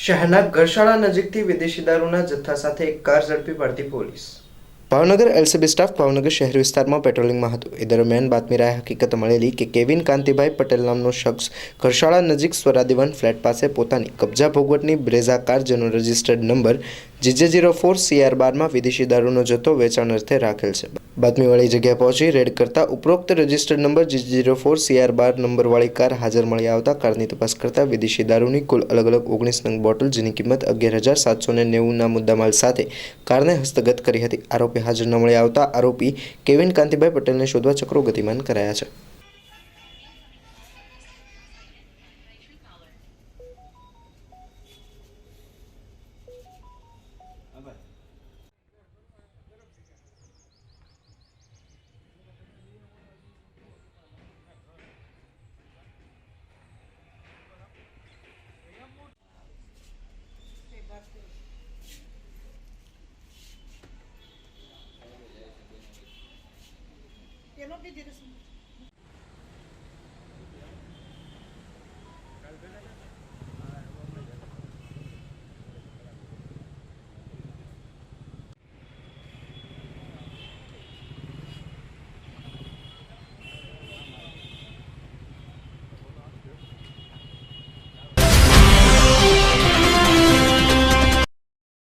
શહેરના ગરશાળા નજીકથી વિદેશી દારૂના જથ્થા સાથે એક કાર ઝડપી પાડતી police. Bhavnagar LCB staff Bhavnagar શહેર વિસ્તારમાં પેટ્રોલિંગમાં હતું। એ દરમિયાન બાતમીરાએ હકીકત મળેલી કે કેવિન કાંતિભાઈ પટેલ નામનો શખ્સ ગરશાળા નજીક સ્વરાદિવાન ફ્લેટ પાસે પોતાની કબજા ભોગવટની બ્રેઝા કાર જેનો રજિસ્ટર્ડ નંબર GJ04CR12માં વિદેશી દારૂનો જથ્થો વેચાણ અર્થે રાખેલ છે। બાતમીવાળી જગ્યાએ પહોંચી રેડ કરતા ઉપરોક્ત રજિસ્ટર્ડ નંબર GJ04CR12 નંબરવાળી કાર હાજર મળી આવતા કારની તપાસ કરતા વિદેશી દારૂની કુલ અલગ 19 નંગ બોટલ જેની કિંમત 11,790ના મુદ્દામાલ સાથે કારને હસ્તગત કરી હતી। આરોપી હાજર ન મળી આવતા આરોપી કેવિન કાંતિભાઈ પટેલને શોધવા ચક્રો ગતિમાન કરાયા છે। Yang lebih jadi